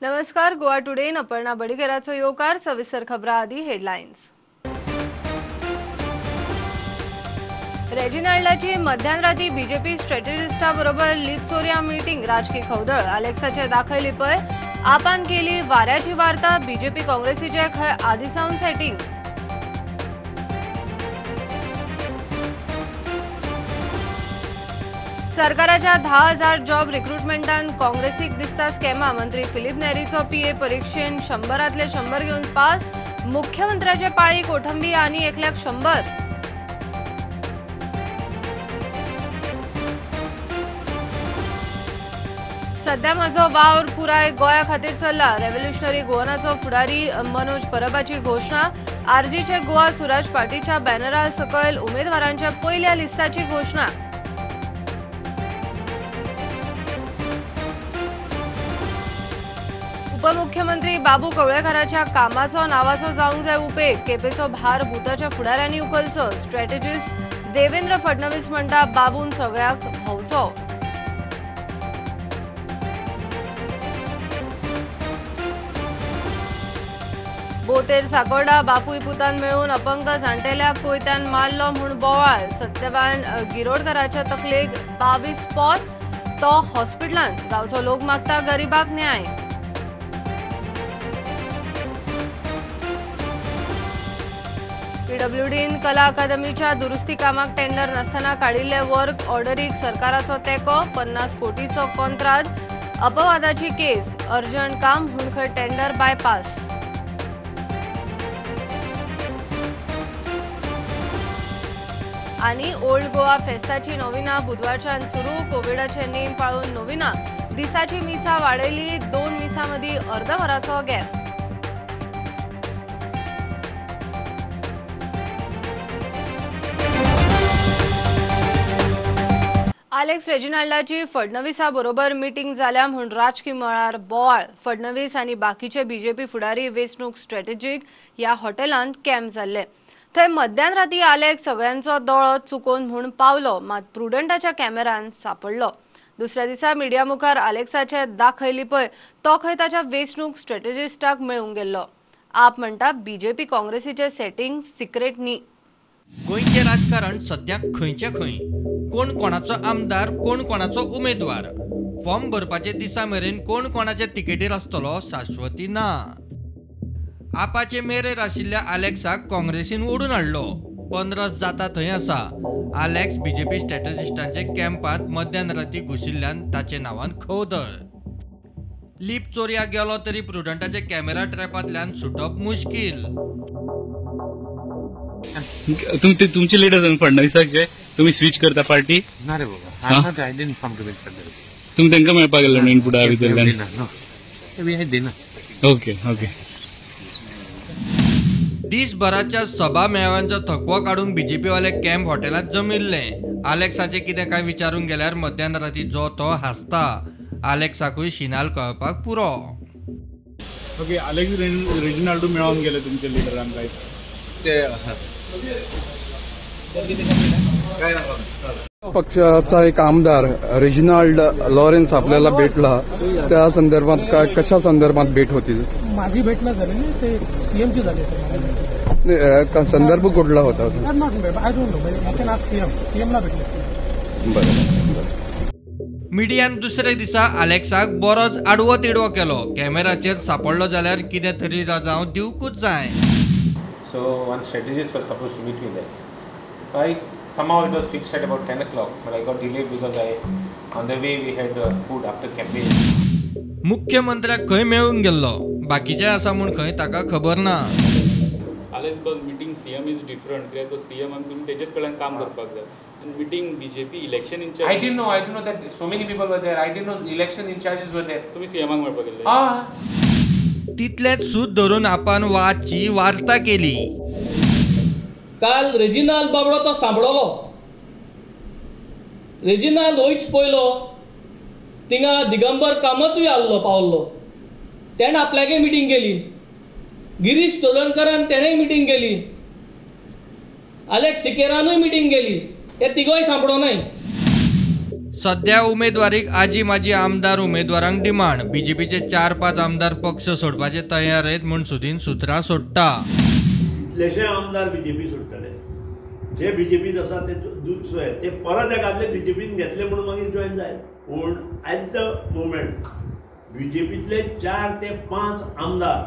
नमस्कार. गोवा टुडे अपर्णा बडीकराचो येवकार. सविस्तर खबरां आदी हेडलायन्स. रेजिनाल्डाची मध्यान बीजेपी स्ट्रॅटेजिस्टा बरोबर लिपचोरिया मीटिंग. राजकीय खवदळ. अलेक्साचे दाखयली पळय आपान केली वाऱ्याची वार्ता. बीजेपी काँग्रेसीचे खंय आदिसावन सेटिंग. सरकाराच्या 10,000 जॉब रिक्रुटमेंटान काँग्रेसीक दिसता स्कॅमा. मंत्री फिलीप नेरीचो पीए परीक्षेन 100तले 100 घेवन पास. मुख्यमंत्र्याचे पाळी कोठंबी आनी 1,100,000. सध्या म्हजो वावर पुराय गोया खातीर चल्ला. रेव्होल्युशनरी गोवनाचो फुडारी मनोज परबाची घोषणा. आरजीचे गोवा सुराज पार्टीच्या बॅनरा सकयल उमेदवारांच्या पयल्या लिस्टाची घोषणा. उपमुख्यमंत्री बाबू कवळेकाराच्या कामाचो नावाचो जावंक जाय उपेग. केपेचो भार भुताच्या फुडाऱ्यांनी उखलचो. स्ट्रॅटेजिस्ट देवेंद्र फडणवीस म्हणटा बाबून सगळ्याक भोवचो. बोतेर साकोर्डा. बापूय पुतान मेळून अपंग जाणटेल्याक कोयत्यान मारलो म्हूण बोवाळ. सत्यवान गिरोडकराच्या तकलेक 22 स्पॉट. तो हॉस्पिटलांत. गांवचो लोक मागता गरीबाक न्याय. पीडब्ल्यूडीन कला अकादमीच्या दुरुस्ती कामाक टेंडर नासतना काडिल्ले वर्क ऑर्डरीक सरकाराचो तेको. 50 कोटीचो कॉन्ट्राक्ट. अपवादाची केस. अर्जंट काम म्हूण खंय टेंडर बायपास. आनी ओल्ड गोवा फेस्ताची नोविना बुधवारच्यान सुरू. कोविडाचे नेम पाळून नोविना दिसाची मिसा वाडयली. 2 मिसां मदीं अर्द वराचो गॅप. अलेक्स रेजिनाल्डाची फडणवीसा बरोबर मीटिंग जाल्या म्हूण राजकीय मळार बोवाळ. फडणवीस आनी बाकीचे बीजेपी फुडारी वेंचणूक स्ट्रॅटेजीक ह्या हॉटेलांत कॅम्प जाल्ले. थंय मध्यान राती अलेक्स सगळ्यांचो दोळो चुकोवन म्हूण पावलो, मात प्रुडंटाच्या कॅमेरान सापडलो. दुसऱ्या दिसा मिडिया मुखार अलेक्साचे दाखयली पळय तो खंय ताच्या वेंचणूक स्ट्रॅटेजिस्टाक मेळूंक गेल्लो. आप म्हणटा बीजेपी काँग्रेसीचे सेटिंग सिक्रेट न्ही. गोंयचे राजकारण सध्या खंयचे खंय. कोण कोणाचो आमदार, कोण कोणाचो उमेदवार. फॉर्म भरपाचे दिसा मेरेन कोण कोणाचे तिकेटीर आसतलो शाश्वती ना. आपाचे मेरेर आशिल्ल्या अलेक्साक काँग्रेसीन ओडून हाडलो. 15 जाता थंय आसा. अलेक्स बीजेपी स्ट्रॅटेजिस्टांचे कॅम्पात मध्यान राती घुशिल्ल्यान ताचे नांवान खवदळ. लिप चोरया गेलो तरी प्रुडंटाचे कॅमेरा ट्रॅपांतल्यान सुटप मुश्कील. तुमचे लिडर फडणवीसाचे तुम्ही स्विच करता पार्टी ना रे बाबा. तुम्ही तांकां मेळपाक गेलो न्ही फुडारा भितरल्यान. Okay okay. दिसभराच्या सभा मेळाव्यांचो थकवा काडून बीजेपी वाले कॅम्प हॉटेलांत जमिल्ले. अलेक्साचे कितें काय विचारूंक गेल्यार मध्यान राती जो तो हांसता. अलेक्साकूय शिनाल कळपाक पुरो. ओके. अलेक्स रेजिनाल्डो मेळोन गेले तुमच्या लिडरान काय पक्षाचा एक आमदार रेजिनाल्ड लॉरेन्स आपल्याला भेटला. त्या संदर्भात कशा संदर्भात भेट होती? माझी भेट न झाली, ते सीएमची झाली. संदर्भ कुठला होता? I don't know. सीएमला भेटले. बरं. मिडियान दुसऱ्या दिसा अलेक्साक बरोच आडवो तिडवो केलो. कॅमेराचेर सापडलो जाल्यार कितें तरी रजाव दिवकूच जाय. So one strategist was supposed to meet me there. Somehow it was fixed at about 10 o'clock, but I got delayed because on the way we had food after campaign. मुख्यमंत्र्याक खंय मेळून गेल्लो. बाकीचे आसा म्हूण खंय ताका खबर ना. Alex bus meeting CM is different. कित्याक तो सीएम आनी तुमी तेजेच कडल्यान काम करपाक जाय. Meeting BJP election in charge. I didn't know that so many people were there. I didn't know election in charges were there. तुमी सीएमाक मेळपाक गेल्ले. तितलेच सूत धरून आपण वादची वार्ता केली. काल रेजिनाल्ड बाबडो तो सांभळलो. रेजिनाल्ड वयच पयलो थिंगा दिगंबर कामतूय आल्लो पावल्लो. तेणें आपल्यागे मिटींग केली. गिरीश तोलणकरान तेणेंय मिटींग केली. अलेक्स सिकेरानूय मिटींग केली. हे तिगोय सांभळो नाय. सध्या उमेदवारीक आजी माजी आमदार उमेदवारांक डिमांड. बीजेपीचे 4-5 आमदार पक्ष सोडपाचे तयार आहेत म्हूण सुदीन सुत्रां सोडटा. कितलेशे आमदार बीजेपी सोडटले, जे बीजेपीत आसा ते परत एकादले बीजेपीन घेतले म्हणून मागीर जॉईन जाय. पूण ॲट द मोमेंट बीजेपीतले 4 ते 5 आमदार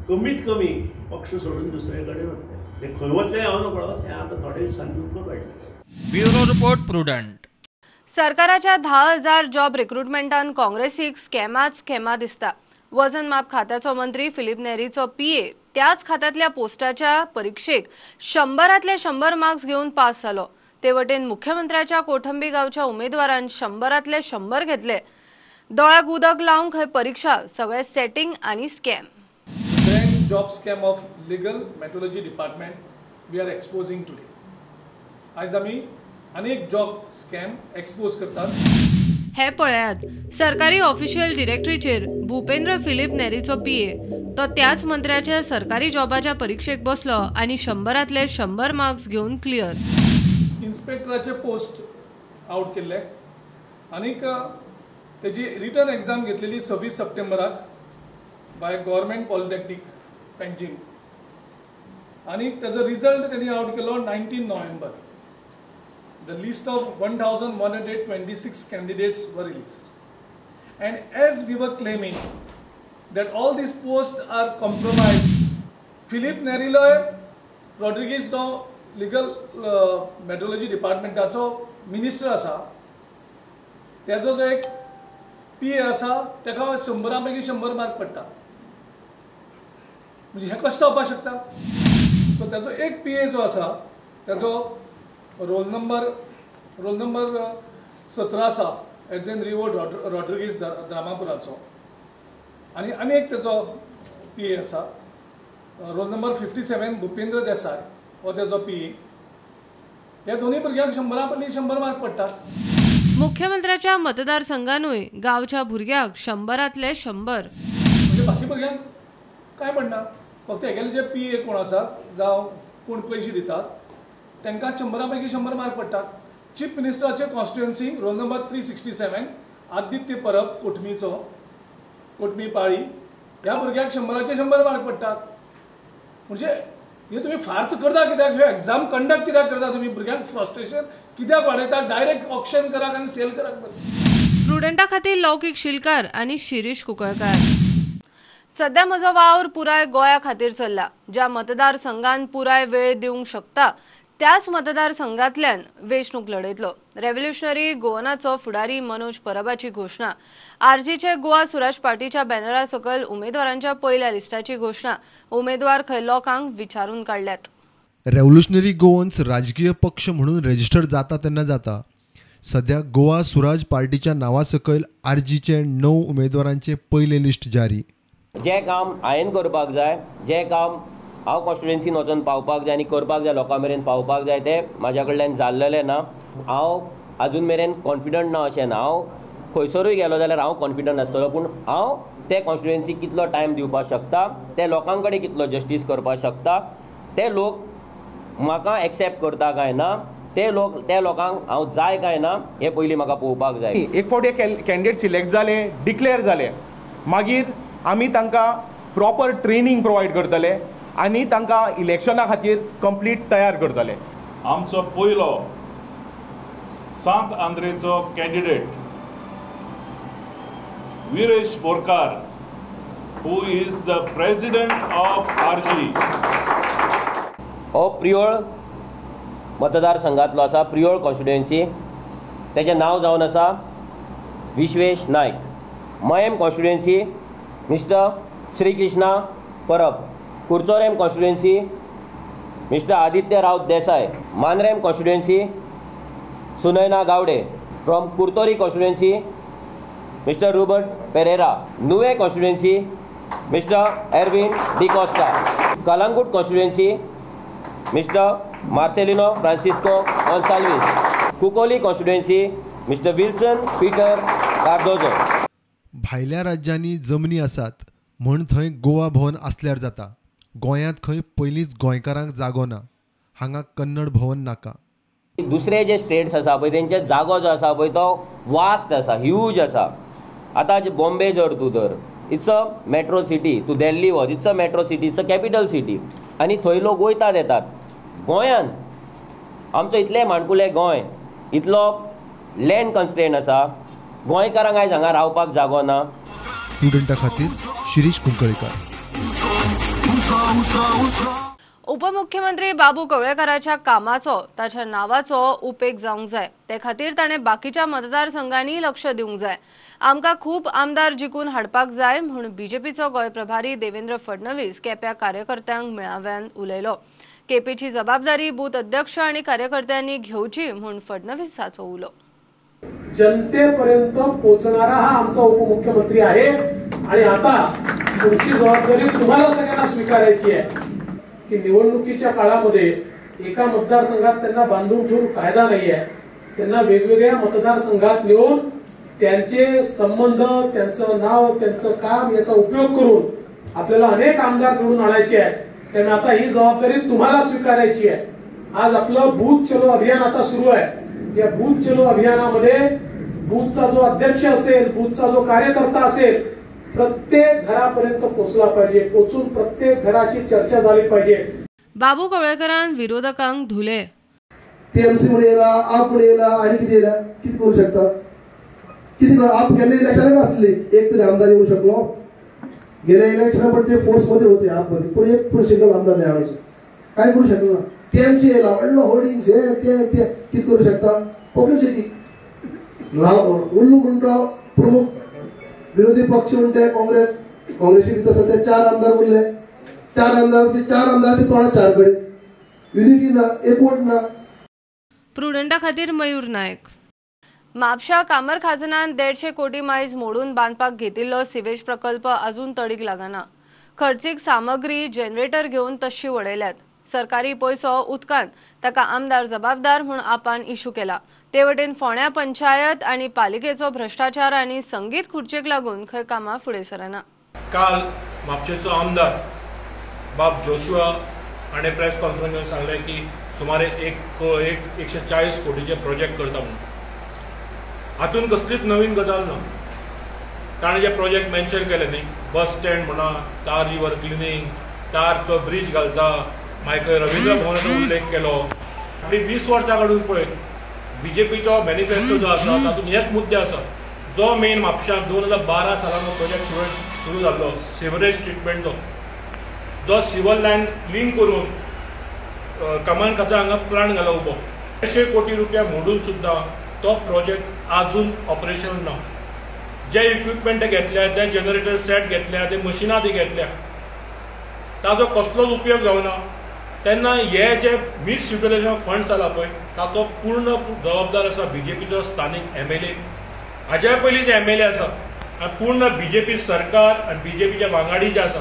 कमीत कमी पक्ष सोडून दुसरे कडेन वतले. ते खंय वतले हांव नकळो, ते आतां थोडे दिसांनी तुमकां कळटलें. Bureau report prudent. सरकाराच्या 10,000 जॉब रिक्रुटमेंटान काँग्रेसीक स्कॅमा दिसता. वजन माप खात्याचो मंत्री फिलीप नेरीचो PA त्याच खात्यातल्या पोस्टाच्या परीक्षेक 100तले 100 मार्क्स घेऊन पास जालो. ते वटेन मुख्यमंत्र्याच्या कोठंबी गावच्या उमेदवारान 100तले 100 घेतले. दोळ्याक उदक लावून खंय परीक्षा, सगळे सेटिंग आणि scam. Grand job scam of legal metrology department we are exposing today. आज आम्ही अनेक जॉब स्कॅम एक्सपोज करतात. हे पळयात, सरकारी ऑफिशियल डिरेक्टरीचेर भूपेंद्र फिलीप नेरीचो PA तो त्याच मंत्र्याच्या सरकारी जॉबाच्या परीक्षेक बसलो आणि 100तले 100 मार्क्स घेऊन क्लियर. इन्स्पेक्टराचे पोस्ट आउट केले आणि त्याची रिटर्न एक्झाम घेतलेली 26 सप्टेंबराक बाय गव्हर्मेंट पॉलिटेक्निक पेंजीम आणि त्याचा रिझल्ट त्यांनी आउट केलो 19 November. The list of 1,126 candidates were released. And as we were claiming that all these posts are compromised, Philip Neriloy Rodriguez no legal metrology department आचो minister आसा, त्याचो जो एक PA आसा तेका 100 पैकी 100 मार्क पडटा. म्हणजे हे कशें जावपाक शकता? सो त्याचो एक PA जो आसा त्याचो रोल नंबर 17 आसा एज एन रिवो रॉड्रिगीज द्रामापुराचो. आणि अनेक त्याचो PA आसा रोल नंबर 57 भूपेंद्र देसाय हो त्याचो PA. ह्या दोन्ही भुरग्यांक 100 पैकी 100 मार्क पडटात. मुख्यमंत्र्याच्या मतदारसंघानूय गावच्या भुरग्याक 100तले 100. म्हणजे बाकी भुरग्यांक काय पडना, फक्त हेगेले जे PA कोण आसात जावं कोण पयशे दितात तांकां 100 पैकी 100 मार्क पडटात. चीफ मिनिस्टराचे constituency roll number 367 Aditya Parab कोटमी पाळी ह्या भुरग्याक 100चे 100 मार्क पडटात. म्हणजे हे तुम्ही फारच करता कित्याक? ह्यो एक्झाम कंडक्ट कित्याक करता तुम्ही? भुरग्यांक फ्रस्ट्रेशन कित्याक वाडयता? डायरेक्ट ऑप्शन कराक आनी सेल कराक. प्रुडंटा खातीर लौकीक शिलकार आणि शिरीष कुंकळकार. सध्या म्हजो वावर पुराय गोंया खातीर चल्ला. ज्या मतदारसंघान पुराय वेळ दिवंक शकता त्याच मतदारसंघातल्यान वेंचणूक लढयतलो. रेव्होल्युशनरी गोवनाचो फुडारी मनोज परबाची घोषणा. आरजीचे गोवा सुराज पार्टीच्या बॅनरा सकयल उमेदवारांच्या पयल्या लिस्टाची घोषणा. उमेदवार खंय लोकांक विचारून काडल्यात. रेव्होल्युशनरी गोवन्स राजकीय पक्ष म्हणून रजिस्टर जाता तेन्ना जाता. सध्या गोवा सुराज पार्टीच्या नांवा सकयल आरजीचे 9 उमेदवारांचे पयले लिस्ट जारी. जे काम हांवें करपाक जाय, जे काम हांव कॉन्स्टिट्युएन्सीन वचून पावपाक जाय आनी करपाक जाय, लोकां मेरेन पावपाक जाय, ते म्हाज्या कडल्यान जाल्लेलें ना. हांव आजून मेरेन कॉन्फिडंट ना अशें ना. हांव खंयसरूय गेलो जाल्यार हांव कॉन्फिडंट आसतलो, पूण हांव ते कॉन्स्टिट्युएन्सीक कितलो टायम दिवपाक शकता, ते लोकां कडेन कितलो जस्टीस करपाक शकता, ते लोक म्हाका एक्सेप्ट करता काय ना, ते लोकांक हांव जाय काय ना हे पयलीं म्हाका पळोवपाक जाय. एक फावटी कॅन्डिडेट सिलेक्ट जाले, डिक्लेअर जाले, मागीर आमी तांकां प्रॉपर ट्रेनिंग प्रोवायड करतले आनी तांकां इलेक्शना खातीर कंप्लीट तयार करतले. आमचो पयलो सांत आंद्रेचो candidate Viresh Borkar, who is the president of RG. हो प्रियोळ मतदारसंघातलो आसा, प्रियोळ कॉन्स्टिट्युएन्सी. तेजें नांव जावन आसा Vishwesh Naik. Mayem constituency mister Shri Krishna Parab. Curchorem constituency mister Aditya Rao Desai. Mandrem constituency Sunayana Gawade. From Curtorim constituency mister Robert Pereira. Nuvem constituency mister Erwin D'Costa. Calangute constituency mister Marcelino Francisco Gonsalves. कुकोली constituency mister Wilson Peter Cardozo. भायल्या राज्यांनी जमनी आसात म्हूण थंय गोवा भवन आसल्यार जाता. गोंयांत खंय पयलींच गोंयकारांक जागो ना. हांगा कन्नड भवन नाका. दुसरे जे स्टेट्स आसा पळय तेंचे जागो जो आसा पळय तो वास्ट आसा, ह्यूज आसा. आतां बॉम्बे जर तूं धर, इट्स अ मेट्रो सिटी. तूं दिल्ली वच, it's a metro city, it's a capital city. आनी थंय लोक वयतात येतात. गोंयान आमचो इतलें माणकुलें गोंय, इतलो लँड कन्स्ट्रेंट आसा, गोंयकारांक आयज हांगा रावपाक जागो ना. स्टुडंटा खातीर शिरीष कुंकळीकर. उपमुख्यमंत्री बाबू कवळेकराच्या कामाचो ताच्या नावाचो उपेग जावंक जाय. ते खातीर ताणें बाकीच्या मतदारसंघांनी लक्ष दिवंक जाय. आमकां खूब आमदार जिखून हाडपाक जाय म्हूण बीजेपीचो गोंय प्रभारी देवेंद्र फडणवीस केप्या कार्यकर्त्यांक मेळाव्यान उलयलो. केपीची जबाबदारी बूथ अध्यक्ष आनी कार्यकर्त्यांनी घेवची म्हूण फडणवीसाचो उलो. जनतेपर्यंत पोहोचणारा हा आमचा उपमुख्यमंत्री आहे आणि आता पुढची जबाबदारी तुम्हाला सगळ्यांना स्वीकारायची आहे की निवडणुकीच्या काळामध्ये एका मतदारसंघात त्यांना बांधून ठेवून फायदा नाही आहे. त्यांना वेगवेगळ्या मतदारसंघात नेऊन त्यांचे संबंध, त्यांचं नाव, त्यांचं काम याचा उपयोग करून आपल्याला अनेक आमदार निवडून आणायचे आहे. त्यामुळे आता ही जबाबदारी तुम्हाला स्वीकारायची आहे. आज आपलं बूथ चलो अभियान आता सुरू आहे. या बूथ चलो अभियानामध्ये बूथचा जो अध्यक्ष असेल, बूथचा जो कार्यकर्ता असेल, प्रत्येक घरापर्यंत पोहोचला पाहिजे. पोहोचून प्रत्येक घराची चर्चा झाली पाहिजे. बाबू कवळेकरान विरोधकांक धुले. टीएमसी म्हणून येला, आप म्हणून येला आणि किती येला, किती करू शकता, किती आप गेल्या इलेक्शनाक असले एक तरी आमदार येऊ शकलो. गेल्या इलेक्शन पण ते फोर्स मध्ये होते आप मध्ये, पण एक पण सिंगल आमदार नाही आणायचे. काय करू शकलो ना. टीएमसी येला व्हडलो होर्डिंग्स हे ते किती करू शकता. पब्लिसिटी उल्लू म्हणतो प्रमुख विरोधी पक्ष म्हणते काँग्रेसची सध्या 4 आमदार उरले. 4 आमदार तोंडा 4 कडे युनिटी ना, एकवट ना. प्रुडंटा खातीर मयूर नायक. म्हापशा कामर खाजनान 150 कोटी मायज मोडून बांदपाक घेतिल्लो सिवेज प्रकल्प अजून तडीक लागना. खर्चीक सामग्री जनरेटर घेवन तशी वडयल्यात. सरकारी पैसो उदकान ताका आमदार जबाबदार म्हूण आपान इशू केला. ते वटेन फोंड्या पंचायत आनी पालिकेचो भ्रष्टाचार आनी संगीत खुर्चेक लागून खंय कामां फुडें सरना. काल म्हापशेचो आमदार बाब जोशुआ हाणें प्रेस कॉन्फरन्सात सांगलें की सुमारे 140 कोटीचे प्रोजेक्ट करता म्हणून. हातून कसलीच नवीन गजाल ना. ताणें जे प्रोजेक्ट मेन्शन केले न्ही, बस स्टँड म्हणा, तार रिवर क्लिनिंग, तारचो ब्रिज घालता, मागीर रवींद्र भवनाचो उल्लेख केलो. आनी 20 वर्सां काडून पळय बीजेपीचो मॅनिफेस्टो जो आसा तातूंत हेच मुद्दे आसा. जो मेन म्हापशांत 2012 सालान प्रोजेक्ट सुरू जाल्लो सिवरेज ट्रिटमेंटचो, जो सिवर लायन क्लीन करून कमान खात्या हांगा प्लांट घालो उबो. 150 कोटी रुपया मोडून सुद्दां तो प्रोजेक्ट आजून ऑपरेशनल ना. जे इक्विपमेंट घेतल्या, ते जनरेटर सेट घेतल्या, ते मशिनां ती घेतल्या, ताजो कसलोच उपयोग जावना. तेन्ना हे जे मिस युटिलायझेशन फंड्स जाला पळय ताचो पूर्ण जबाबदार आसा बीजेपीचो स्थानीक MLA. हाज्या पयलीं जे MLA आसा आनी पूर्ण बीजेपी सरकार आनी बीजेपीचे वांगडी जे आसा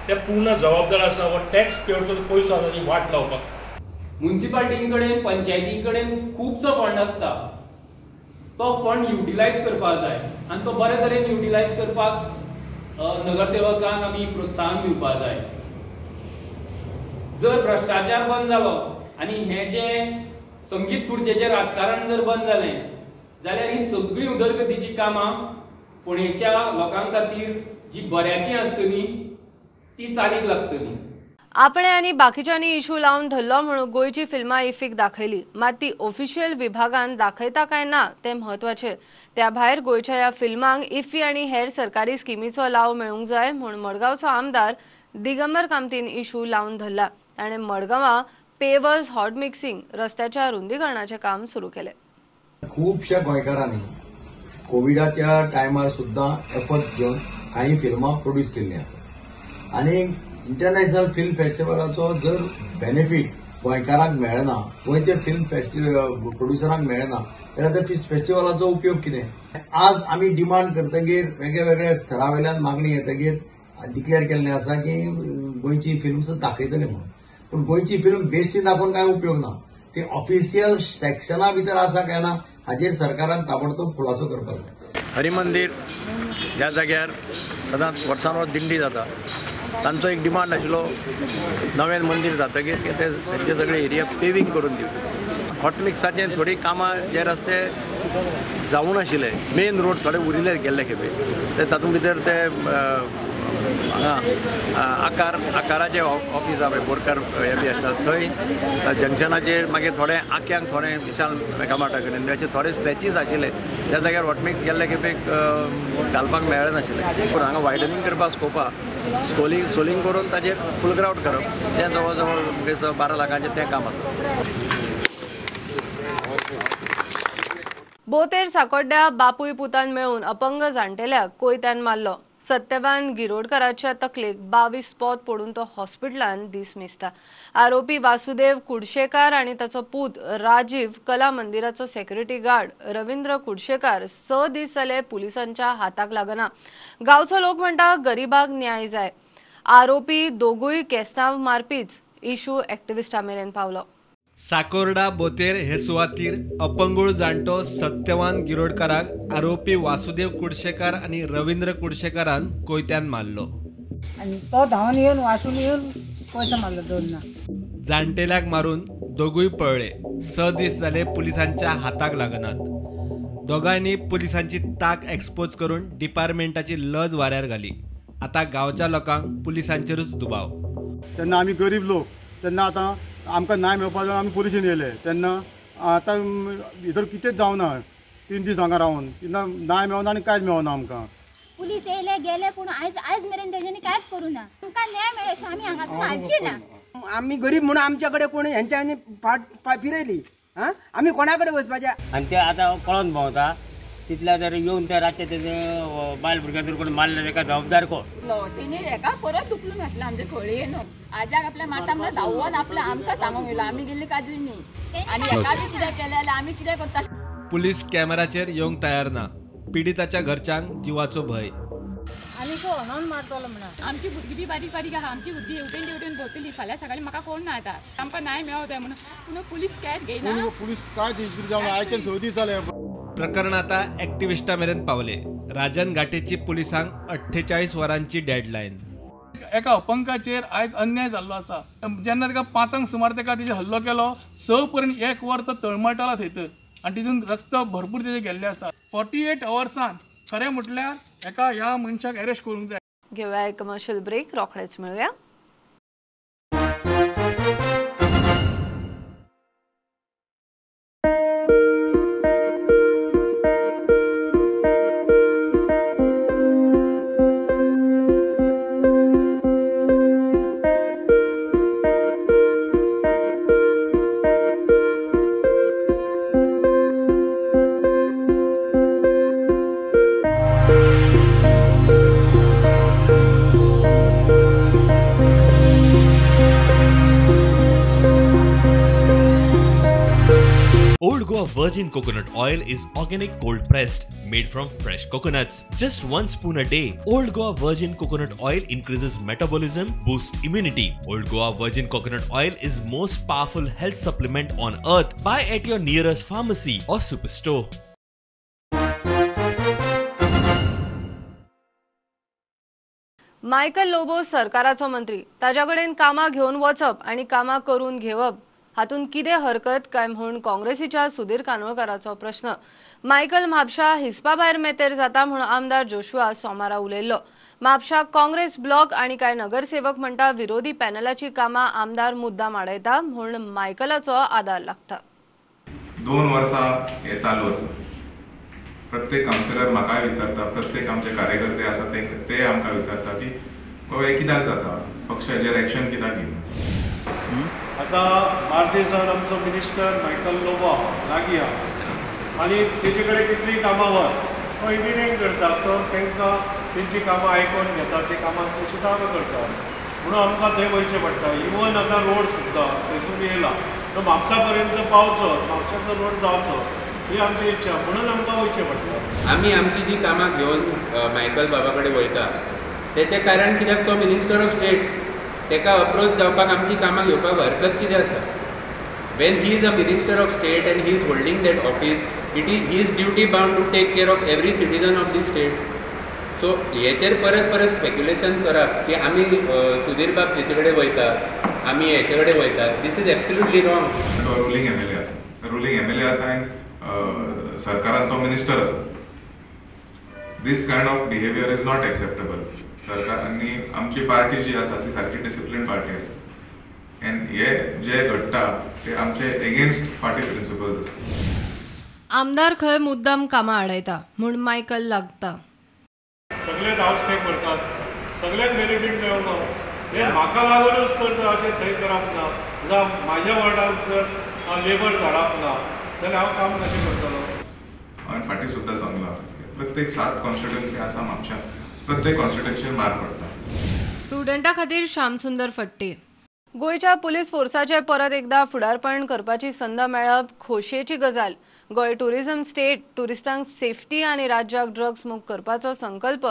ते पूर्ण जबाबदार आसा हो टॅक्स पेयरचो पयसो आसा ती वाट लावपाक. म्युनिसिपालिटी कडेन, पंचायती कडेन खुबसो फंड आसता. तो फंड युटिलायज करपाक जाय आनी तो बरे तरेन युटिलायज करपाक नगरसेवकांक आमी प्रोत्साहन दिवपाक जाय. जर भ्रष्टाचार बंद जालो आनी हे जे संगीत खुर्चेचें राजकारण जर बंद जालें जाल्यार ही सगळी उदरगतीची कामां फोंडेच्या लोकां खातीर जी बऱ्याची आसतली ती चालीक लागतली. आपणे आनी बाकीच्यांनी इशू लावन धरलो म्हणून गोंयची फिल्मां इफ्फीक दाखयली. मात ती ऑफिशियल विभागान दाखयता काय ना तें म्हत्वाचें. त्या भायर गोंयच्या ह्या फिल्मांक इफ्फी आनी हेर सरकारी स्किमीचो लाव मेळूंक जाय म्हूण मडगांवचो आमदार दिगंबर कामतीन इशू लावन धरला. ताणें मडगांवां पेवर्स, हॉट मिक्सिंग, रस्त्याच्या रुंदीकरणाचें काम सुरू केलें. खुबशा गोंयकारांनी कोविडाच्या टायमार सुद्दां एफर्ट्स घेवन काही फिल्मां प्रोड्यूस केल्लीं आसा. आनी इंटरनॅशनल फिल्म फेस्टिवलाचो जर बेनिफीट गोंयकारांक मेळना, गोंयच्या फिल्म प्रोड्युसरांक मेळना, जाल्यार त्या फेस्टिवलाचो उपयोग कितें. आज आमी डिमांड करतकीर वेगळ्या स्तरा वयल्यान मागणी येतकीर डिक्लेअर केल्लें आसा की गोंयची फिल्म्स दाखयतले म्हणून. पूण गोंयची फिल्म बेश्टी दाखोवन कांय उपयोग ना. ती ऑफिशियल सेक्शना भितर आसा काय ना हाचेर सरकारान ताबडतोब खुलासो करपाक जाय. हरिमंदीर ह्या जाग्यार सदांच वर्सान वर्स दिंडी जाता. तांचो एक डिमांड आशिल्लो नवें मंदीर जातकीर ते सगळे एरिया पेविंग करून दिवचे. हॉटमिक्साचे थोडी कामां जे रस्ते जावूं नाशिल्ले, मेन रोड थोडे उरिल्ले गेल्ले खेपे, ते तातूंत भितर ते आकाराचे ऑफिस आहा पळय, बोरकार हे बी आसा, थंय जंक्शनाचेर मागीर थोडे आख्यांक थोडे विशाल मेकामार्टा कडेन अशे थोडे स्ट्रेचीस आशिल्ले, त्या जाग्यार हॉटमिक्स गेल्ले खेपेक घालपाक मेळ्ळें नाशिल्लें. पूण हांगा वायडनींग करपाक स्कोप आहा, सोलिंग करून ताचेर फूल ग्राउंड करप, तें जवळ जवळ 12 लाखांचें तें काम आसा. बोतेर साकोड्ड्या बापूय पुतान मेळून अपंग जाण्टेल्याक कोयत्यान मारलो. सत्यवान गिरोडकराच्या तकलेक 22 पोत पडून तो हॉस्पिटलांत दीस मेजता. आरोपी वासुदेव कुडशेकार आणि ताचो पूत राजीव कला मंदिराचो सेक्युरिटी गार्ड रवींद्र कुडशेकार 6 दीस जाले पुलिसांच्या हाताक लागना. गांवचो लोक म्हणटा गरीबाक न्याय जाय. आरोपी दोगूय केस्तांव मारपीच इशू एक्टिविस्टा मेरेन पावलो. साकोर्डा बोतेर हे सुवातीर अपंगूळ जाणटो सत्यवान गिरोडकाराक आरोपी वासुदेव कुडशेकार आणि रवींद्र कुडशेकारान कोयत्यान मारलो. आणि तो धांवन येवन वाचून येवन कोयता मारलो दोनना. जाणटेल्याक मारून दोगूय पळले. 6 दीस जाले पुलिसांच्या हाताक लागनात. दोगांयनी पुलिसांची ताक एक्सपोज करून डिपार्टमेंटाची लज वाऱ्यार घाली. आता गांवच्या लोकांक पुलिसांचेरूच दुबाव. तेन्ना आमी गरीब लोक, तेन्ना आतां आमकां न्याय मेळपाक आमी पुलिशेन येयले, तेन्ना आतां भितर कितेंच जावना. 3 दीस हांगा रावन तेन्ना न्याय मेळना आनी कांयच मेळना आमकां. पुलीस येयले गेले पूण आयज मेरेन तेंच्यांनी कांयच करूं ना. आमकां न्याय मेळ्ळें आमी हांगासून हालची ना. आमी गरीब म्हणून आमच्या कडेन कोणी हेंच्यांनी फाट फिरयली. आमी कोणा कडेन वचपाचें? आनी ते आतां कळोन भोंवता तितल्या जर येवन ते रातचे तेजे बायल भुरग्यां कोण मारले ताका जबाबदार कोण? तेणी हेका परत उखलून घातला आमचे खोळयेन. आजाक आपल्या माता म्हणून धांवून आपल्या आमकां सांगूंक येयला आमी गेल्ली काजूय न्ही. आनी हेका बी कितें केलें जाल्यार आमी कितें करता? पुलीस कॅमेराचेर येवंक तयार ना. पिडिताच्या घरच्यांक जिवाचो भय. आनी तो हनोन मारतलो म्हणून. आमची भुरगीं बी बारीक बारीक आहा. आमची भुरगीं हेवटेन तेवटेन भोंवतली. फाल्यां सकाळीं म्हाका कोण ना येता. आमकां न्याय मेळो जाय म्हणून. पूण पुलीस कॅर घेयना. पुलीस काय दिसरी जावन आयचे 6 दीस जाले. प्रकरण आता एक्टिविस्टा मेरेन पावले. राजन घाटेची पुलिसांक 48 वरांची डेडलायन. एका अपंगाचेर आयज अन्याय जाल्लो आसा. जेन्ना ताका 5 सुमार ताका तेजे हल्लो केलो, 6 पर्यंत 1 वर तो तळमळटाला थंयतर आनी तितून रक्त भरपूर तेजे गेल्ले आसा. 48 अवर्सान खरें म्हटल्यार एका ह्या मनशाक अरेस्ट करूंक जाय. घेऊया एक कमर्शियल ब्रेक, रोखडेच मेळुया. Old Goa Virgin Coconut Oil is organic cold pressed, made from fresh coconuts. Just 1 spoon a day. Old Goa Virgin Coconut Oil increases metabolism, boosts immunity. Old Goa Virgin Coconut Oil is most powerful health supplement on earth. Buy at your nearest pharmacy or superstore. Michael Lobo सरकाराचो मंत्री. ताच्या कडेन कामां घेवन वचप आनी कामां करून घेवप हातून कितें हरकत काय म्हणून काँग्रेसीच्या सुधीर कानवळकाराचो प्रश्न. मायकल म्हापशा हिसपा भायर मेतेर जाता म्हणून आमदार जोशुआ सोमारा उलयल्लो. म्हापशा काँग्रेस ब्लॉक आनी कांय नगरसेवक म्हणटा विरोधी पॅनलाची कामां आमदार मुद्दाम आडयता म्हणून मायकलाचो आदार लागता. 2 वर्सां हे चालू आसा. प्रत्येक कावन्सिलर म्हाका विचारता, प्रत्येक आमचे कार्यकर्ते आसा ते आमकां विचारता की बाबा हे कित्याक जाता, पक्षाचेर एक्शन कित्याक घेयना. आतां बार्देसान आमचो मिनिस्टर मायकल लोबो लागीं आहा आनी तेजे कडेन कितलीं कामां वर तो इम्प्लिमेंट करता. तो तांकां तेंची कामां आयकोन घेता, ते कामांची सुदारणा करता म्हणून आमकां थंय वयचें पडटा. इवन आतां रोड सुद्दां थंयसून येयला तो म्हापसा पर्यंत पावचो, म्हापशाचो रोड जावचो ही आमची इच्छा म्हणून आमकां वयचें पडटा. आमी आमची जी कामां घेवन मायकल बाबा कडेन वयता तेचें कारण कित्याक तो मिनिस्टर ऑफ स्टेट, तेका अप्रोच जावपाक आमची कामां घेवपाक हरकत कितें आसा. When he is a minister of state and he is holding that office, he is duty bound to take care of every citizen of the state. So हेचेर परत परत स्पेक्युलेशन करप की आमी सुधीर बाब तेचे कडेन वयता, आमी हेचे कडेन वयता, दीस इज एब्सोल्युटली रॉंग. तो रुलींग एमएलए आसा. रुलींग MLA आसा आनी सरकारान तो मिनिस्टर आसा. This kind of behaviour is not acceptable. सरकार आनी आमची पार्टी जी आसा ती सारकी डिसिप्लिन पार्टी आसा. एंड हे जे घडटा ते आमचे एगेन्स्ट पार्टी प्रिंसिपल्स आसा. आमदार खंय मुद्दाम कामां आडयता म्हूण मायकल लागता. सगळे हाऊस स्टे करतात, सगळ्यांक बेनिफीट मेळोंक हे म्हाका लागूनच तर अशें थंय करप ना. जावं म्हाज्या वॉर्डाक जर लेबर धाडप ना जाल्यार हांव काम कशें करतलो. हांवें फाटीं सुद्दां सांगलां प्रत्येक 7 कॉन्स्टिट्युएन्सी आसा म्हापशां, प्रत्येक कॉन्स्टिट्युएन्सीर मार पडटा. स्टुडंटा खातीर श्यामसुंदर फडटे. गोंयच्या पुलीस फोर्साचे परत एकदा फुडारपण करपाची संद मेळप खोशयेची गजाल. गोंय टुरिझम स्टेट टुरिस्टांक सेफ्टी आनी राज्याक ड्रग्स मुक्त करपाचो संकल्प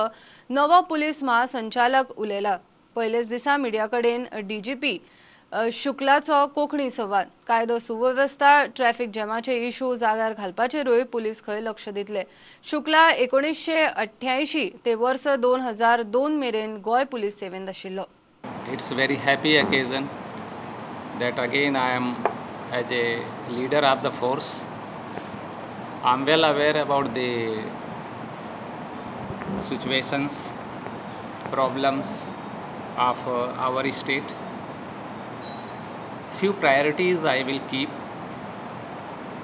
नवो पुलीस महासंचालक उलयला. पयलेच दिसा मिडिया कडेन DGP शुक्लाचो कोंकणी संवाद. कायदो सुवेवस्था ट्रॅफिक जॅमाचे इश्यू जाग्यार घालपाचेरूय पुलीस खंय लक्ष दितले. शुक्ला 1988 ते वर्स 2002 मेरेन गोंय पुलीस सेवेंत आशिल्लो. It's a very happy occasion that again I am as a leader of the force. I'm well aware about the situations, problems of our state. Few priorities I will keep.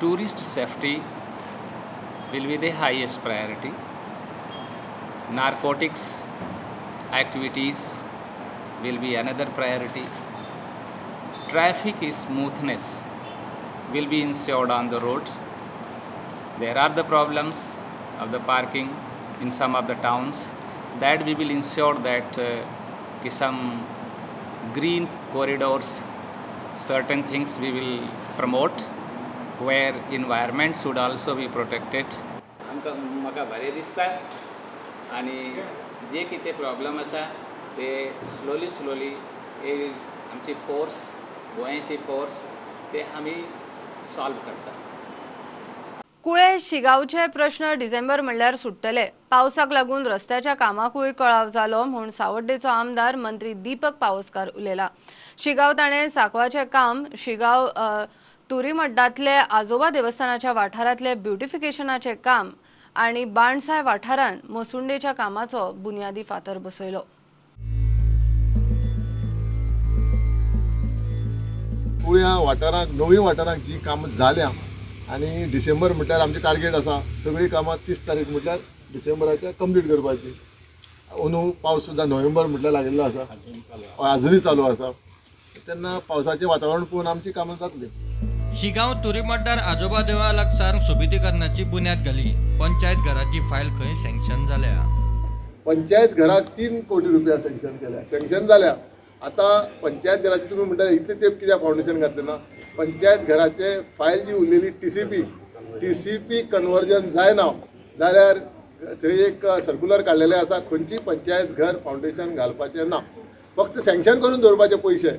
Tourist safety will be the highest priority. Narcotics activities will be another priority. Traffic smoothness will be ensured on the road. There are the problems of the parking in some of the towns that we will ensure that some green corridors, certain things we will promote where environment should also be protected. म्हाका बरें दिसता आनी जे कितें problem आसा ते slowly आमची force गोंयची फोर्स ते आमी सॉल्व करता. कुळे शिगांवचे प्रश्न डिसेंबर म्हणल्यार सुट्टले. पावसाक लागून रस्त्याच्या कामाकूय कळाव जालो म्हूण सावड्डेचो आमदार मंत्री दीपक पावसकार उलयला. शिगांव ताणें सांकवाचें काम, शिगांव तुरीमड्डांतले आजोबा देवस्थानाच्या वाठारांतले ब्युटिफिकेशनाचें काम आनी बाणसाय वाठारांत मसुंडेच्या कामाचो बुन्यादी फातर बसयलो. कुळ्या वाठारांत नवी वाठारांत जी कामां जाल्या आनी डिसेंबर म्हटल्यार आमची टार्गेट आसा सगळीं कामां 30 तारीख म्हटल्यार डिसेंबराच्या कंप्लीट करपाची. अंदू पावस सुद्दां नोव्हेंबर म्हटल्यार लागिल्लो आसा, अजुनूय चालू आसा. तेन्ना पावसाचें वातावरण पळोवन आमची कामां जातली. शिगांव तुरीमड्डार आजोबा देवळा लागसार सोबितीकरणाची बुन्याद घाली. पंचायत घराची फायल खंय सँक्शन जाल्या. पंचायत घराक 3 कोटी रुपया सँक्शन केल्या, सँक्शन जाल्या. आतां पंचायत घराची तुमी म्हणटा इतले तेंप कित्याक फावंडेशन घातलें ना. पंचायत घराचे फायल जी उरलेली TCP कन्वर्जन जायना जाल्यार थंय एक सर्क्युलर काडलेलें आसा खंयची पंचायत घर फावंडेशन घालपाचें ना, फक्त सँक्शन करून दवरपाचे पयशे.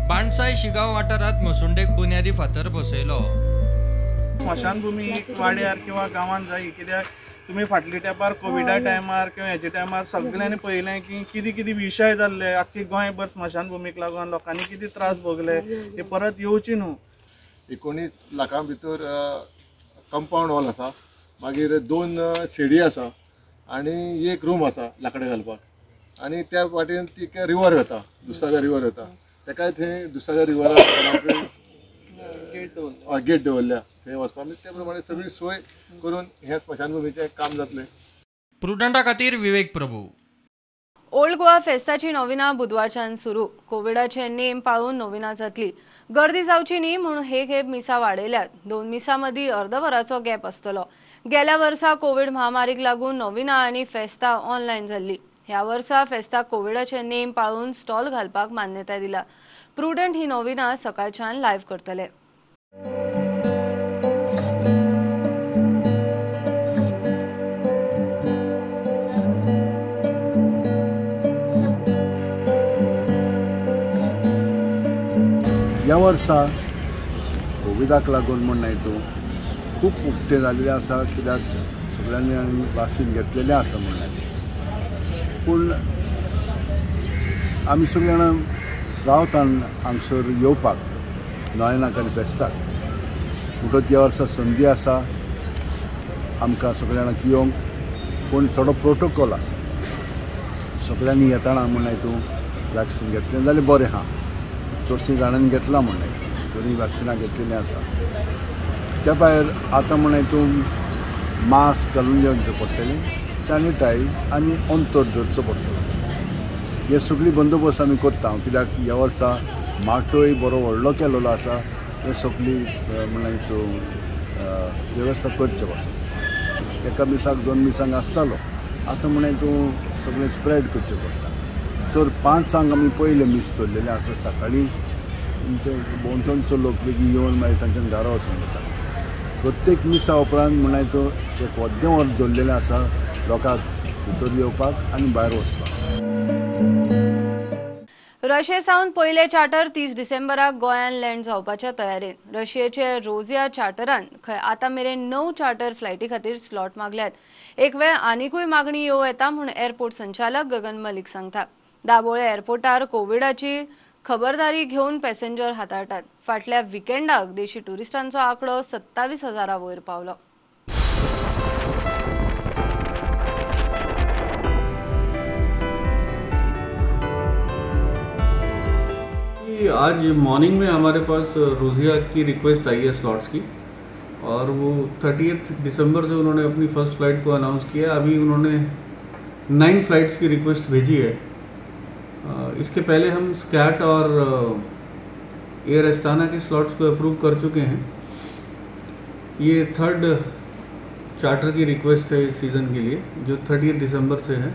बाणसाय शिगांव वाठारांत मसुंडेक बुन्यादी फातर बसयलो. स्मशानभूमी वाड्यार किंवा गांवांत जायी, कित्याक तुमी फाटल्या तेंपार कोविडा टायमार किंवा हेच्या टायमार सगळ्यांनी पळयलें की कितें विशय जाल्ले. आख्खी गोंयभर स्मशानभूमीक लागून लोकांनी कितें त्रास भोगले ते परत येवची न्हू. 19 लाखां भितर कंपाऊंड हॉल आसा, मागीर 2 शेडी आसा आनी 1 रूम आसा लांकडें घालपाक. आनी त्या वाटेन ती रिवर वता, दुसागर रिवर वता. ताकाय थंय दुसागर रिवराक गेट दवरल्या थंय वचपाक. त्या प्रमाणे सगळी सोय करून हे स्मशानभूमीचें काम जातलें. प्रुडंटा खातीर विवेक प्रभू. ओल्ड गोवा फेस्ताची नोविना बुधवारच्यान सुरू. कोविडाचे नेम पाळून नोविना जातली. गर्दी जावची न्ही म्हणून हे खेप मिसा वाडयल्यात. 2 मिसां मदीं अर्दवराचो गॅप आसतलो. गेल्या वर्सा कोविड महामारीक लागून नोविना आनी फेस्ता ऑनलायन जाल्ली. ह्या वर्सा फेस्ताक कोविडाचे नेम पाळून स्टॉल घालपाक मान्यताय दिला. प्रुडंट ही नोविना सकाळच्यान लायव्ह करतले. ह्या वर्सा कोविडाक लागून म्हण न्हय तूं खूब उक्ते जाल्लें आसा, कित्याक सगळ्यांनी आनी वासीन घेतलेलें आसा म्हणलें. पूण आमी सगळीं जाणां रावता हांगसर येवपाक नॉयनाकरी फेस्ताक म्हणटच ह्या वर्सा संदी आसा आमकां सगळ्यांक येवंक, पूण थोडो प्रोटोकॉल आसा. सगळ्यांनी येताना म्हण हातूंत वॅक्सीन घेतलें जाल्यार बरें आहा. चडशीं जाणांनी घेतलां म्हण दोनी वॅक्सिनां घेतलेलीं आसा. त्या भायर आतां म्हण हातूंत मास्क घालून जेवचें पडटलें, सॅनिटायज आनी अंतर धरचो पडटलो. हे सगळी बंदोबस्त आमी करता, कित्याक ह्या वर्सा माटोय बरो व्हडलो केलेलो आसा. हे सगळी म्हण हातूंत वेवस्था करचे पासून एका मिसाक 2 मिसांक आसतालो, आतां म्हण हातूंत सगळें स्प्रेड करचें पडटा. तर 5 आमी पयले मीस दवरलेले आसा. सकाळीं भोंवतणचो लोक बेगीन येवन मागीर तांच्यान घरा वचूंक जाता. प्रत्येक मिसा उपरांत म्हण हातूंत एक अर्दें वर दवरलेलें आसा लोकांक भितर येवपाक आनी भायर वचपाक. रशिये सावन पयले चार्टर 30 डिसेंबराक गोंयान लँड जावपाच्या तयारेन. रशियेचे रोजिया चार्टरान खंय आतां मेरेन 9 चार्टर फ्लायटी खातीर स्लॉट मागल्यात. एक वेळ आनीकूय मागणी येवं येता म्हूण एअरपोर्ट संचालक गगन मलीक सांगता. दाबोळे एअरपोर्टार कोविडाची खबरदारी घेवन पॅसेंजर हाताळटात. फाटल्या विकेंडाक देशी टुरिस्टांचो आंकडो 27,000 वयर पावलो. आज मॉर्निंग में हमारे पास रोजिया की रिक्वेस्ट आई है स्लॉट्स की, और वो 30 दिसंबर से उन्होंने अपनी फर्स्ट फ्लाइट को अनाउंस किया. अभी उन्होंने 9 फ्लाइट्स की रिक्वेस्ट भेजी है. इसके पहले हम स्कैट और एयर एस्ताना के स्लॉट्स को अप्रूव कर चुके हैं. ये 3rd चार्टर की रिक्वेस्ट है इस सीज़न के लिए, जो 30 दिसंबर से है.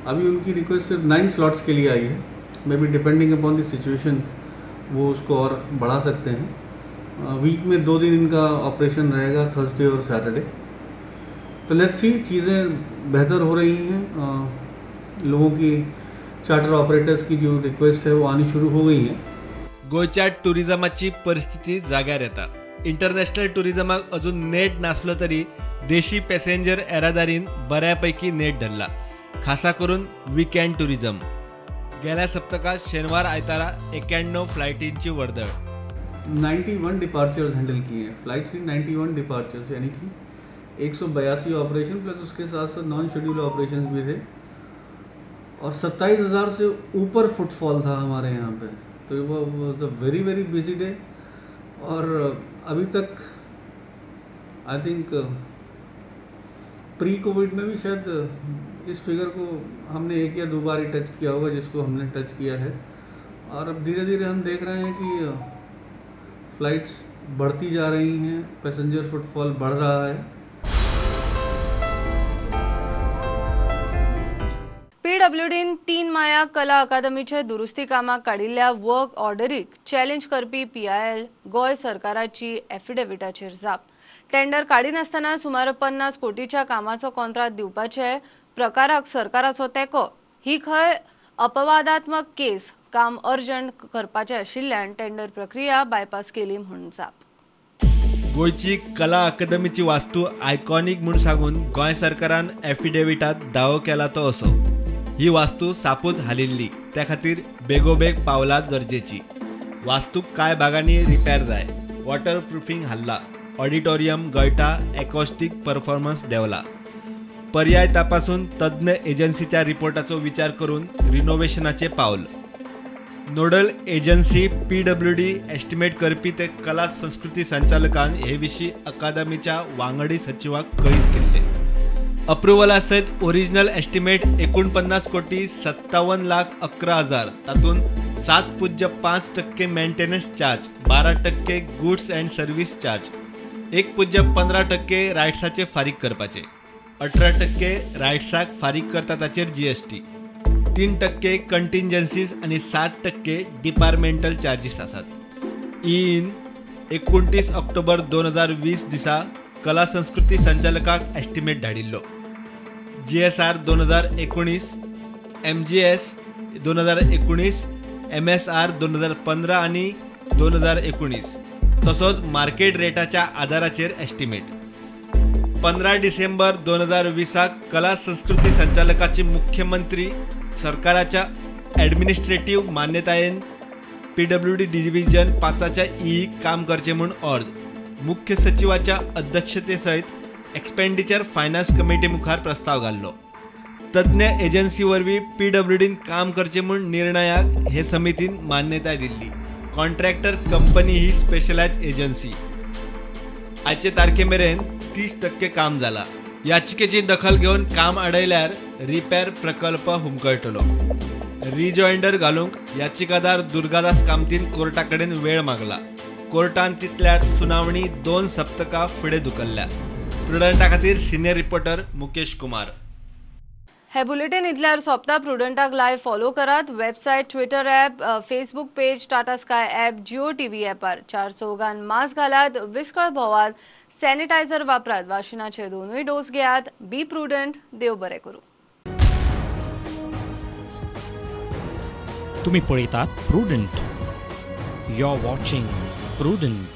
अभी उनकी रिक्वेस्ट सिर्फ 9 स्लॉट्स के लिए आई है. May be depending upon the situation वो उसको और बढ़ा सकते हैं. वीक में 2 दिन इनका ऑपरेशन रहेगा, थर्सडे और सैटरडे. तो लेट्स सी, चीज़ें बेहतर हो रही हैं. लोगों की चार्टर ऑपरेटर्स की जो रिक्वेस्ट है वो आनी शुरू हो गई है. गोंयच्या टुरिझमाची परिस्थिती जाग्यार येता. इंटरनॅशनल टुरिझमाक अजून नेट नासलो तरी देशी पॅसेंजर येरादारीन बऱ्यापैकी नेट धरला, खासा करून वीकेंड टुरिझम. गेल्या सप्तकात शेनवार आयतारा 91 फ्लायटींची वर्दळ. 91 डिपार्चर्स हैंडल किए हैं. फ्लाइट से 91 डिपार्चर्स, यानी कि 182 ऑपरेशन प्लस उसके साथ साथ नॉन शेड्यूल ऑपरेशंस भी थे. और 27,000 से ऊपर फुटफॉल था हमारे यहाँ पे. तो वो was a very very busy day. और अभी तक आई थिंक प्री कोविड में भी शायद इस फिगर को हमने 1 या 2 बार ही टच किया होगा, जिसको हमने टच किया है. और अब धीरे धीरे हम देख रहे हैं कि फ्लाइट्स बढ़ती जा रही हैं, पैसेंजर फुटफॉल बढ़ रहा है. पीडब्ल्यूडीन 3 माया कला अकादमीचे दुरुस्ती कामाक काडिल्ल्या वर्क ऑर्डरीक चॅलेंज करपी PIL गोंय सरकाराची एफिडेविटाचेर जाप. टेंडर काडिनासतना सुमार 50 कोटीच्या कामाचो कॉन्ट्रॅक्ट दिवपाचे प्रकाराक सरकाराचो तेको. ही खंय अपवादात्मक केस. काम अर्जंट करपाचे आशिल्ल्यान टेंडर प्रक्रिया बायपास केली म्हणून जाप. गोंयची कला अकादमीची वास्तू आयकॉनिक म्हूण सांगून गोंय सरकारान एफिडेविटात दावो केला तो असो. ही वास्तू सापूच हालिल्ली, त्या खातीर बेगोबेग पावला गरजेची. वास्तूक कांय भागांनी रिपेर जाय. वॉटर प्रुफिंग हाल्ला, ऑडिटोरियम गळटा, एकॉस्टिक परफॉर्मन्स देवला. पर्याय तपासून तज्ञ एजन्सीच्या रिपोर्टाचो विचार करून रिनोव्हेशनाचे पावल. नोडल एजन्सी PWD एस्टिमेट करपी ते कला संस्कृती संचालकान हे विशीं अकादमीच्या वांगडी सचिवाक कळीत केल्ले. अप्रुवला सयत ओरिजिनल एस्टिमेट 49 कोटी 57,11,000. तातूंत 7.5% maintenance charge, 12% goods and service charge, 1.15% रायट्साचे फारीक करपाचे, 18% रायट्साक फारीक करता ताचेर GST, 3% कंटिंजन्सीज आणि 60% डिपार्टमेंटल चार्जीस आसात. इन 29 ऑक्टोबर 2020 दिसा कला संस्कृती संचालकाक एस्टिमेट धाडिल्लो. GSR 2019, MGS 2019, MSR 2015 आणि 2019, तसोच मार्केट रेटाच्या आधाराचेर एस्टिमेट. 15 डिसेंबर 2020 कला संस्कृती संचालकाची मुख्यमंत्री सरकाराच्या ॲडमिनिस्ट्रेटिव्ह मान्यतायेन PWD डिव्हिजन 5च्या ई काम करचे म्हूण अर्ज मुख्य सचिवाच्या अध्यक्षतेसयत एक्सपेंडिचर फायनान्स कमिटी मुखार प्रस्ताव घाल्लो. तज्ञ एजन्सी वरवीं PWDन काम करचे म्हूण निर्णयाक हे समितीन मान्यताय दिल्ली. कॉन्ट्रॅक्टर कंपनी ही स्पेशलायज्ड एजन्सी. आजचे तारखे मेरेन 30% काम जाला. याचिकेची दखल घेऊन काम अडयल्यार रिपेर प्रकल्प हुमकळटलो. रिजॉइंडर घालूंक याचिकादार दुर्गादास कामतीन कोर्टा कडेन वेळ मागला. कोर्टान तितल्यार सुनावणी 2 सप्तकां फुडें धुकल्ल्या. प्रुडंटा खातीर सिनियर रिपोर्टर मुकेश कुमार. हे बुलेटिन इतल्यार सोंपता. प्रुडंटाक लायव्ह फॉलो करात. Website, Twitter app, Facebook page, Tata sky app, Jio TV ॲपार 4 Chaugan mask घालात, विस्कळ भोवात, सॅनिटायझर वापरात, वाशिनाचे 2 डोस घेयात. बी प्रुडंट. देव बरें करूं. तुम्ही पळयतात Prudent. You are watching prudent.